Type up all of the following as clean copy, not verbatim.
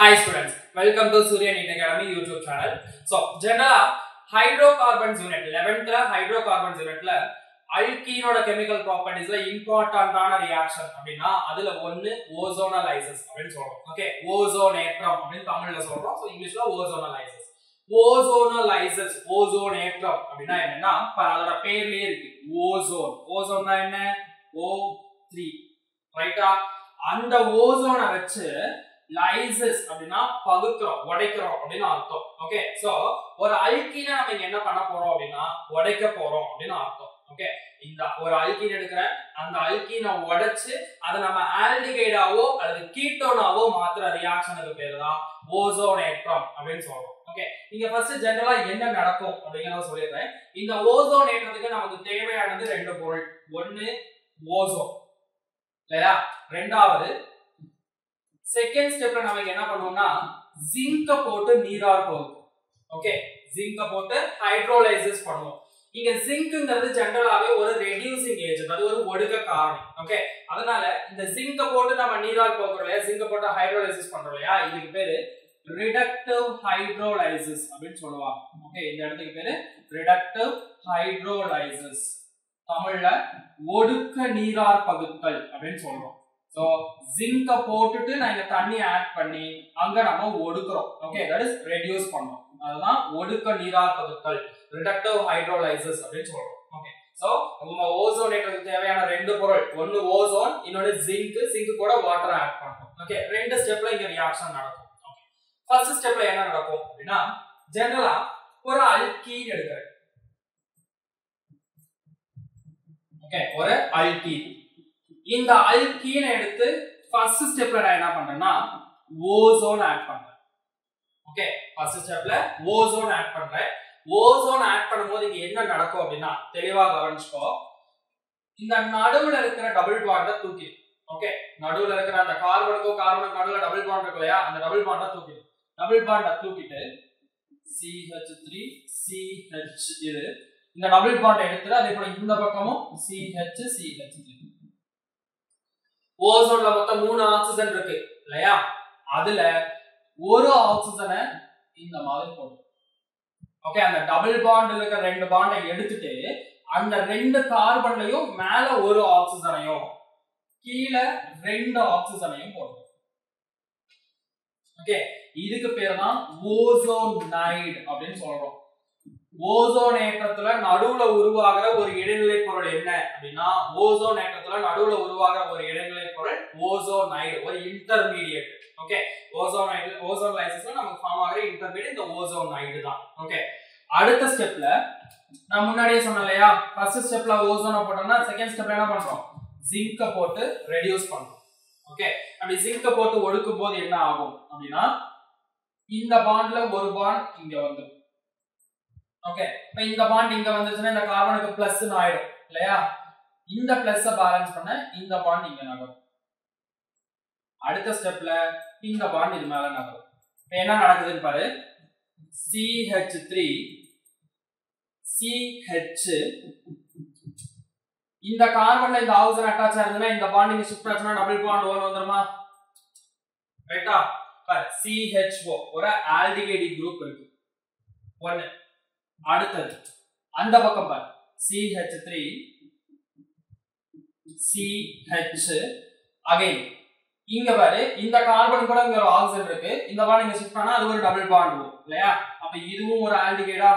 Hi students, welcome to Surya NEET Academy YouTube channel. So, general hydrocarbons unit 11th hydrocarbons unit la alkene oda chemical properties la important ஆன reaction அப்படினா அதுல ஒன்னு ozonolysis அப்படினு சொல்றோம். Okay, ozonatum அப்படினு தமிழ்ல சொல்றோம். So இங்கிலீஷ்ல ozonolysis. Ozonatum அப்படினா என்னன்னா அதோட பேர்லயே இருக்கு ozone. Ozone என்ன? O3. ரைட்டா? அந்த ஓசோனை வச்சு lysis அப்படினா பகுக்குறோம் உடைக்கிறோம் அப்படினு அர்த்தம். ஓகே, சோ ஒரு அல்கீனை நாம இங்க என்ன பண்ண போறோம் அப்படினா உடைக்க போறோம் அப்படினு அர்த்தம். ஓகே, இந்த ஒரு அல்கீன் எடுக்கறேன், அந்த அல்கீனை உடைச்சு அத நம்ம ஆல்டிகைடாவோ அல்லது கீட்டோனாவோ மாத்துற ரியாக்ஷனுக்கு பேரு தான் ஓசோனேற்றம் அப்படினு சொல்றோம். ஓகே, இங்க ஃபர்ஸ்ட் ஜெனரலா என்ன நடக்கும் அப்படிங்கறத சொல்லிடுறேன். இந்த ஓசோனேற்றத்துக்கு நமக்கு தேவையானது ரெண்டு பொருள். ஒன்னு ஓசோன், இல்லையா? ரெண்டாவது செகண்ட் ஸ்டெப்ல நாம என்ன பண்ணுவோம்னா ஜிங்க போட்டு நீரார் போகும். ஓகே, ஜிங்க போட்டு ஹைட்ரோலைசிஸ் பண்ணுவோம். இங்க ஜிங்க்ங்கிறது ஜெனரலாவே ஒரு ரெடியூசிங் ஏஜென்ட், அது ஒரு ஒடுக்க காரணி. ஓகே, அதனால இந்த ஜிங்க போட்டு நம்ம நீரார் போகிறோம் இல்லையா, ஜிங்க போட்டு ஹைட்ரோலைசிஸ் பண்றோம் இல்லையா, இதுக்கு பேரு ரிடக்டிவ் ஹைட்ரோலைசிஸ் அப்படின்னு சொல்லுவாங்க. ஓகே, இந்த இடத்துக்கு பேரு ரிடக்டிவ் ஹைட்ரோலைசிஸ், தமிழ்ல ஒடுக்க நீரார் பகுத்தல் அப்படின்னு சொல்றோம். So zinc போட்டுட்டு நான் இங்க தண்ணி ஆட் பண்ணி அங்க நம்ம ஒடுக்குறோம். ஓகே, that is reduce பண்றோம். அதுதான் ஒடுக்க நீரார் பகுத்தல், reductive hydrolysis அப்படினு சொல்றோம். ஓகே, சோ நம்ம ஓசோனேட்டருக்கு தேவையான ரெண்டு பொருள், ஒன்னு ஓசோன், இன்னொரு zinc. zinc கூட வாட்டர் ஆட் பண்றோம். ஓகே, ரெண்டு ஸ்டெப்ல இங்க ரியாக்ஷன் நடக்கும். ஓகே, ஃபர்ஸ்ட் ஸ்டெப்ல என்ன நடக்கும் அப்படினா ஜெனரலா ஒரு அல்கீன் எடுக்கிறேன். ஓகே, ஒரு அல்கீன். இந்த அல்கீனை எடுத்து ஃபர்ஸ்ட் ஸ்டெப்ல நான் என்ன பண்றேன்னா ஓசோன் ஆட் பண்றேன். ஓகே, ஃபர்ஸ்ட் ஸ்டெப்ல ஓசோன் ஆட் பண்றேன். ஓசோன் ஆட் பண்ணும்போது இங்க என்ன நடக்கும் அப்படினா தெளிவா கவனிச்சுக்கோ. இந்த நடுவுல இருக்கிற டபுள் பாண்ட தூக்கி, ஓகே, நடுவுல இருக்கிற அந்த கார்பனுக்கும் கார்பனுக்கு நடுவுல டபுள் பாண்ட் இருக்கு இல்லையா, அந்த டபுள் பாண்ட தூக்கி, டபுள் பாண்ட தூக்கிட்டு CH3 CH இது இந்த டபுள் பாண்ட் எடுத்து அதே போல இந்த பக்கமும் CH CH3. ஓசோன்ல மொத்தம் 3 ஆக்சிஜன் இருக்கு இல்லையா, அதுல ஒரு ஆக்சிஜனை இந்த மாதிரி போடு. ஓகே, அந்த டபுள் பாண்ட்ல இருக்க ரெண்டு பாண்டை எடுத்துட்டு அந்த ரெண்டு கார்பன்லயும் மேல ஒரு ஆக்சிஜனையும் கீழே ரெண்டு ஆக்சிஜனையும் போடு. ஓகே, இதுக்கு பேர் தான் ஓசோனைடு அப்படின்னு சொல்றோம். ஓசோனேற்றத்துல நடுவுல உருவாகிற ஒரு இடைநிலை பொருள் என்ன அப்படின்னா ஓசோனேற்றத்துல நடுவுல உருவாகிற ஒரு இடைநிலை பொருள் ஓசோனைடு, ஒரு இன்டர்மீடியேட். ஓகே, ஓசோன்லைசிஸ்ல நமக்கு ஃபார்ம் ஆகிற இன்டர்மீடியேட் இந்த ஓசோனைடு தான். ஓகே, அடுத்த ஸ்டெப்ல நான் முன்னாடியே சொன்னேன் இல்லையா, ஃபர்ஸ்ட் ஸ்டெப்ல ஓசோனை போட்டோம்னா செகண்ட் ஸ்டெப்ல என்ன பண்றோம், ஜிங்க போட்டு ரெடியூஸ் பண்றோம். ஓகே, அப்படி ஜிங்க போட்டு ஒடுக்கும் போது என்ன ஆகும் அப்படின்னா இந்த பாண்ட்ல ஒரு பாண்ட் இங்க வந்துடும். ஓகே, இப்போ இந்த பாண்ட் இங்க வந்துச்சுன்னா இந்த கார்பனுக்கு பிளஸ் ஆயிடும் இல்லையா, இந்த பிளஸ் பேலன்ஸ் பண்ண இந்த பாண்ட் இங்க நகரும். அடுத்த ஸ்டெப்ல இந்த பாண்ட் இது மேல நகரும். இப்போ என்ன நடக்குதுன்னு பாரு, CH3 CH இந்த கார்பன்ல இந்த ஆக்சிஜன் அட்டாச் ஆயிருந்தா இந்த பாண்ட் இங்க ஷிஃப்ட் ஆச்சுன்னா டபுள் பாண்ட் ஓவர் வந்துருமா, ரைட்டா? பாரு, CHO ஒரு ஆல்டிகைடு குரூப் இருக்கு ஒன்னு. அடுத்தது அந்த பக்கம் பாரு, CH3 CH அகைன் இங்க பாரு, இந்த கார்பன் கூட இங்க ஒரு ஆக்சிஜன் இருக்கு, இந்த பாண்ட் இங்க ஷிஃப்ட் ஆனா அது ஒரு டபுள் பாண்ட் வரும் இல்லையா, அப்ப இதுவும் ஒரு ஆல்டிகைடா.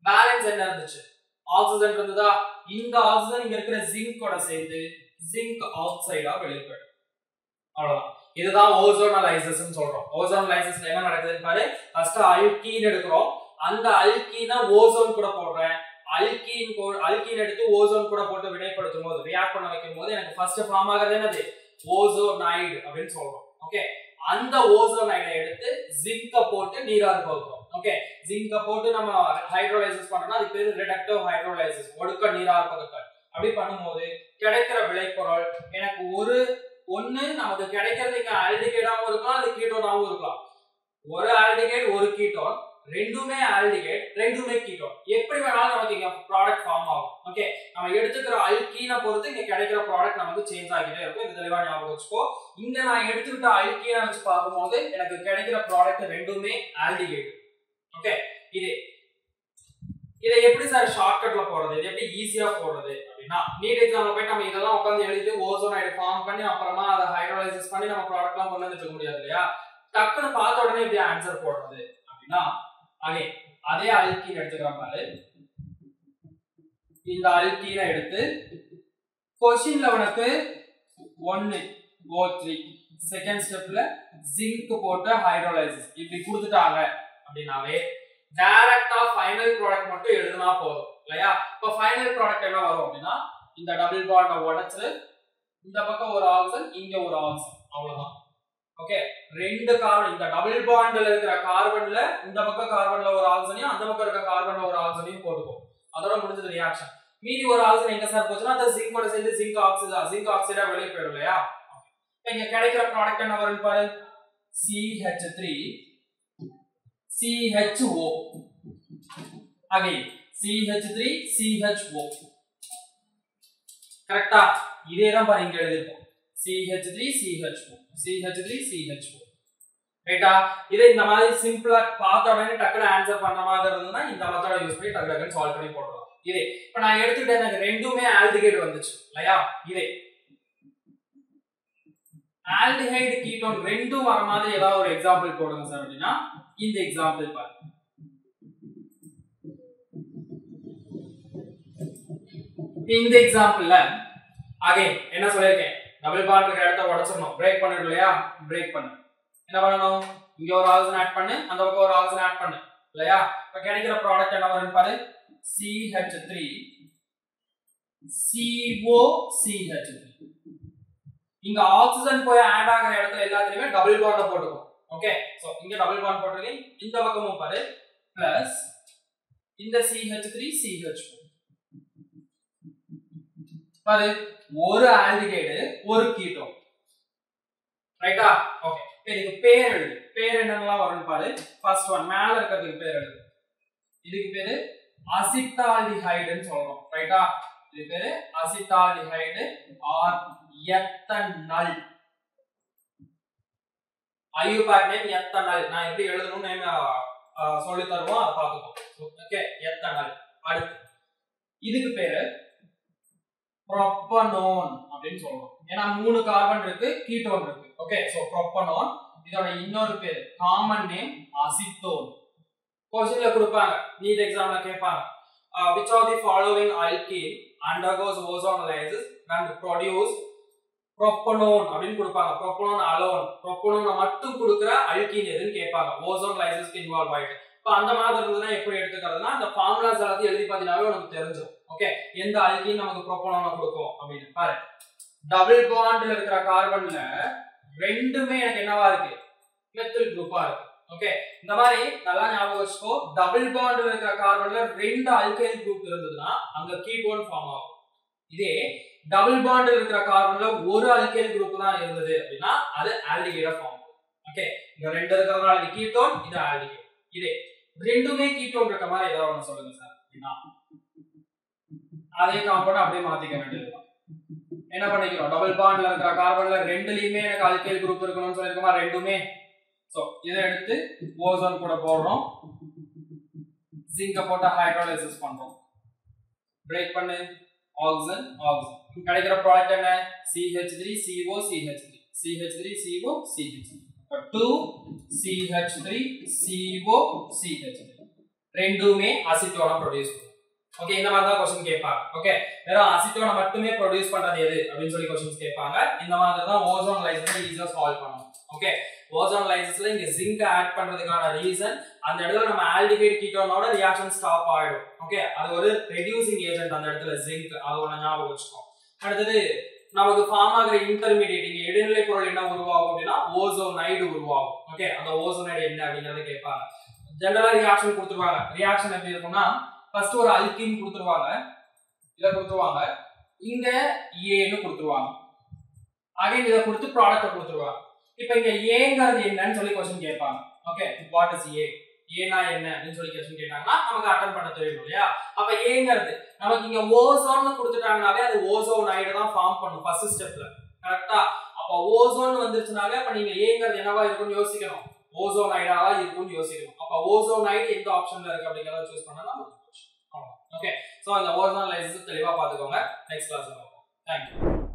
பேலன்ஸ் என்ன இருந்துச்சு, ஆக்சிஜன் இருந்ததா, இந்த ஆக்சிஜன் இங்க இருக்கிற ஜிங்கோட சேர்ந்து ஜிங்க் ஆக்சைடா வெளியே போயிடும். அவ்வளவுதான், இதுதான் ஓசோனலைசிஸ் சொல்றோம். ஓசோனலைசிஸ்ல என்ன நடக்குதுன்னு பாரு, ஃபர்ஸ்ட் அல்கீன் எடுக்கிறோம், அந்த அல்கீனை ஓசோன் கூட போடுறேன், அல்கீன் எடுத்து ஓசோன் கூட போட்டு வினைப்படுத்தும் போது ரியாக்ட் பண்ண வைக்கும் போது எனக்கு ஃபர்ஸ்ட் ஃபார்ம் ஆகிறது என்னது, ஓசோனைடு அப்படின்னு சொல்றோம். ஓகே, அந்த ஓசோனைடை எடுத்து ஜிங்க போட்டு நீரார் போகிறோம். ஓகே, ஜிங்க போட்டு நம்ம ஹைட்ரோலைசிஸ் பண்ணோம்னா அது பேரு ரிடக்டிவ் ஹைட்ரோலைசிஸ், ஒடுக்க நீரார் பகுத்தல். அப்படி பண்ணும்போது கிடைக்கிற விளைபொருள் எனக்கு ஒன்னு நமக்கு கிடைக்கிறது இங்க ஆல்டிகைடாவும் இருக்கலாம், அது கீட்டோனாவும் இருக்கலாம். ஒரு ஆல்டிகைட் ஒரு கீட்டோன், ரெண்டுமே ஆல்டிஹைட் ரெண்டுமே கீட்டோன் எப்படி வேணாலும் நமக்கு இங்க ப்ராடக்ட் ஃபார்ம் ஆகும் ஓகே நம்ம எடுத்துக்கிற அல்கீனை பொறுத்து இங்க கிடைக்கிற ப்ராடக்ட் நமக்கு சேஞ்ச் ஆகிட்டே இருக்கும் இது தெளிவா ஞாபகம் வச்சுக்கோ இங்க நான் எடுத்துக்கிட்ட அல்கீனை வச்சு பார்க்கும்போது எனக்கு கிடைக்கிற ப்ராடக்ட் ரெண்டுமே ஆல்டிஹைட் ஓகே இதை எப்படி சார் ஷார்ட்கட்ல போடுறது இது எப்படி ஈஸியா போடுறது அப்படின்னா நீட் எக்ஸாம்ல போய் நம்ம இதெல்லாம் உட்காந்து எழுதி ஓசோனைடு ஃபார்ம் பண்ணி அப்புறமா அதை ஹைட்ரோலைசிஸ் பண்ணி நம்ம ப்ராடக்ட்லாம் கொண்டு வந்துட்டு முடியாது இல்லையா டக்குன்னு பார்த்த உடனே எப்படி ஆன்சர் போடுறது அப்படின்னா அகைன் அதே அல்கீன் எடுத்துக்கிற பாரு இந்த அல்கீனை எடுத்து क्वेश्चनல உனக்கு 1 O3 செகண்ட் ஸ்டெப்ல ஜிங்க் போட்டு ஹைட்ரோலைசிஸ் இப்படி கொடுத்துட்டாங்க அப்படினாவே டைரக்ட்டா ஃபைனல் ப்ராடக்ட் மட்டும் எழுதுனா போதும் இல்லையா இப்போ ஃபைனல் ப்ராடக்ட் என்ன வரும் அப்படினா இந்த டபுள் பாண்ட உடைச்சு இந்த பக்கம் ஒரு ஆக்சிஜன் இங்க ஒரு ஆக்சிஜன் அவ்வளவுதான் ஓகே ரெண்டு கார்பன் இந்த டபுள் பாண்ட்ல இருக்கிற கார்பன்ல இந்த பக்கம் கார்பன்ல ஒரு ஆக்சிஜனையும் அந்த பக்கம் இருக்க கார்பன்ல ஒரு ஆக்சிஜனையும் போட்டுக்கும் அதோட முடிஞ்சது ரியாக்ஷன் மீதி ஒரு ஆக்சிஜன் எங்க சார் போச்சுனா அந்த ஜிங்கோட சேர்ந்து ஜிங்க் ஆக்சைடா வெளிய போயிடும் இல்லையா இங்க கிடைக்கிற ப்ராடக்ட் என்ன வரும்னு பாரு CH3 CHO again CH3 CHO கரெக்ட்டா இதே தான் பாரு இங்க எழுதிருக்கோம் CH3 CHO CH3 CHO ரைட்டா இதை இந்த மாதிரி சிம்பிளா பார்த்த உடனே டக்குனு ஆன்சர் பண்ற மாதிரி இருந்ததுன்னா இந்த மெத்தட யூஸ் பண்ணி டக்குனு சால்வ் பண்ணி போடலாம் இதே இப்போ நான் எடுத்துக்கிட்டேன் எனக்கு ரெண்டுமே ஆல்டிஹைட் வந்துச்சு இல்லையா இதே ஆல்டிஹைட் கீட்டோன் ரெண்டும் வர மாதிரி ஏதாவது ஒரு எக்ஸாம்பிள் போடுங்க சார் அப்படின்னா இந்த எக்ஸாம்பிள் பாருங்க இந்த எக்ஸாம்பிள்ல அகைன் என்ன சொல்லிருக்கேன் டபுள் பாண்ட் இருக்க இடத்தை உடைச்சிடணும் பிரேக் பண்ணிடு இல்லையா பிரேக் பண்ணு என்ன பண்ணணும் இங்க ஒரு ஆக்சிஜன் ஆட் பண்ணு அந்த பக்கம் ஒரு ஆக்சிஜன் ஆட் பண்ணு இல்லையா இப்ப கிடைக்கிற ப்ராடக்ட் என்ன வரும்னு பாரு CH3 COCH3 இங்க ஆக்சிஜன் போய் ஆட் ஆகிற இடத்துல எல்லாத்துலயுமே டபுள் பாண்ட போட்டுக்கும் ஓகே சோ இங்க டபுள் பாண்ட் போட்டுருக்கேன் இந்த பக்கமும் பாரு பிளஸ் இந்த CH3 CH4 பாரு ஒரு ஆல்டிஹைடு ஒரு கீட்டோன் ரைட்டா ஓகே இதுக்கு பேர் எழுது பேர் என்னெல்லாம் வரும்னு பாரு ஃபர்ஸ்ட் ஒன் மேல இருக்கிறதுக்கு பேர் எழுது இதுக்கு பேரு அசிட்டால்டிஹைடுன்னு சொல்றோம் ரைட்டா இது பேரு acetaldehyde or ethanol IUPAC name ethanol நான் எப்படி எழுதணும்னு சொல்லி தருவோம் அதை பார்த்துக்கோ ஓகே எத்தனால் அடுத்து இதுக்கு பேரு ப்ரோப்பனோன் அப்படின்னு சொல்றோம் ஏன்னா 3 கார்பன் இருக்கு கீட்டோன் இருக்கு ஓகே சோ ப்ரோப்பனோன் இதோட இன்னொரு பேர் காமன் நேம் அசிட்டோன் क्वेश्चनல கொடுப்பாங்க நீட் எக்ஸாம்ல கேட்பாங்க which of the following alkene undergoes ozonolysis and produce propanone அப்படினு கொடுப்பாங்க propanone alone propanone மட்டும் கொடுக்கிற அல்கீன் எதுன்னு கேட்பாங்க ozonolysis இன்வால்வ் ஆயிட்டு இப்போ அந்த மாதிரி இருந்ததுன்னா எப்படி எடுத்துக்கிறதுனா அந்த ஃபார்முலாஸ் எல்லாத்தையும் எழுதி பார்த்தீங்கன்னாவே உங்களுக்கு தெரிஞ்சிடும் ஓகே எந்த அல்கீன் நமக்கு propanone கொடுக்கும் அப்படின்னு பாரு டபுள் பாண்ட்ல இருக்கிற கார்பன்ல ரெண்டுமே எனக்கு என்னவா இருக்கு மெத்தில் குரூப்பா இருக்கு ஓகே இந்த மாதிரி நல்லா ஞாபகம் வச்சுக்கோ டபுள் பாண்ட்ல இருக்கிற கார்பன்ல ரெண்டு அல்கைல் குரூப் இருந்ததுன்னா அங்க கீட்டோன் ஃபார்ம் ஆகும் இதே டபுள் பாண்ட்ல இருக்கிற கார்பன்ல ஒரு அல்கைல் குரூப் தான் இருந்தது அப்படின்னா அது ஆல்டிஹைடா ஃபார்ம் ஆகும் ஓகே இங்க ரெண்டு இருக்கிறதுனால இது கீட்டோன் இது ஆல்டிஹைட் இதே ரெண்டுமே கீட்டோன் இருக்க மாதிரி ஏதாவது ஒன்று சொல்லுங்க சார் அப்படின்னா அதே காம்பவுண்ட் அப்படியே மாத்திக்க வேண்டியதுதான் என்ன பண்ணிக்கிறோம் டபுள் பாண்ட்ல இருக்கிற கார்பன்ல ரெண்டுலயுமே எனக்கு அல்கைல் குரூப் இருக்கணும்னு சொல்லிருக்கோமா ரெண்டுமே சோ இதை எடுத்து ஓசோன் கூட போடுறோம் ஜிங்க போட்டு ஹைட்ரோலைசிஸ் பண்றோம் பிரேக் பண்ணு ஆக்சிஜன் ஆக்சிஜன் கிடைக்கிற ப்ராடக்ட் என்ன CH3 CO CH3 CH3 CO CH3 2 CH3 CO CH3 ரெண்டுமே அசிட்டோனை ப்ரொடியூஸ் பண்ணும் ஓகே இந்த மாதிரி தான் क्वेश्चन கேட்பாங்க ஓகே வெறும் அசிட்டோனை மட்டுமே ப்ரொடியூஸ் பண்றது எது அப்படினு சொல்லி क्वेश्चंस கேட்பாங்க இந்த மாதிரி தான் ஓசோன் லைசிஸை ஈஸியா சால்வ் பண்ணணும் ஓகே ஓசோன் லைசிஸ்ல இங்க ஜிங்க் ஆட் பண்றதுக்கான ரீசன் அந்த இடத்துல நம்ம ஆல்டிஹைட் கீட்டோனோட ரியாக்ஷன் ஸ்டாப் ஆயிடும் ஓகே அது ஒரு ரெடியூசிங் ஏஜென்ட் அந்த இடத்துல ஜிங்க் அது ஒண்ணு ஞாபகம் வச்சுக்கோ அடுத்து நமக்கு ஃபார்ம் ஆகிற இன்டர்மீடியேட் இங்க இடைநிலை பொருள் என்ன உருவாகும் அப்படின்னா ஓசோனைடு உருவாகும் ஓகே அந்த ஓசோனைடு என்ன அப்படிங்கறத கேட்பாங்க ஜெனரலா ரியாக்ஷன் கொடுத்துருவாங்க ரியாக்ஷன் எப்படி இருக்கும்னா ஃபர்ஸ்ட் ஒரு அல்கீன் கொடுத்துருவாங்க இத கொடுத்துருவாங்க இங்க ஏன்னு கொடுத்துருவாங்க அகைன் இத கொடுத்து ப்ராடக்ட் கொடுத்துருவாங்க இப்போ இங்க ஏங்கிறது என்னன்னு சொல்லி क्वेश्चन கேட்பாங்க ஓகே வாட் இஸ் ஏ ஏனா என்ன அப்படின்னு சொல்லி क्वेश्चन கேட்டாங்கன்னா நமக்கு அட்டெண்ட் பண்ண தெரியும் இல்லையா அப்ப ஏங்கிறது நமக்கு இங்க ஓசோன் கொடுத்துட்டாங்கனாவே அது ஓசோனைடு தான் ஃபார்ம் பண்ணும் ஃபர்ஸ்ட் ஸ்டெப்ல கரெக்ட்டா அப்ப ஓசோன் வந்துருச்சுனாவே அப்ப நீங்க ஏங்கிறது என்னவா இருக்கும்னு யோசிக்கணும் ஓசோனைடாவா இருக்கும்னு யோசிக்கணும் அப்ப ஓசோனைடு எந்த ஆப்ஷன்ல இருக்கு அப்படிங்கறத சூஸ் பண்ணா நம்ம ஓகே சோ இந்த ஓசோன் லைசஸ் தெளிவா பாத்துக்கோங்க நெக்ஸ்ட் கிளாஸ்ல பார்ப்போம் थैंक यू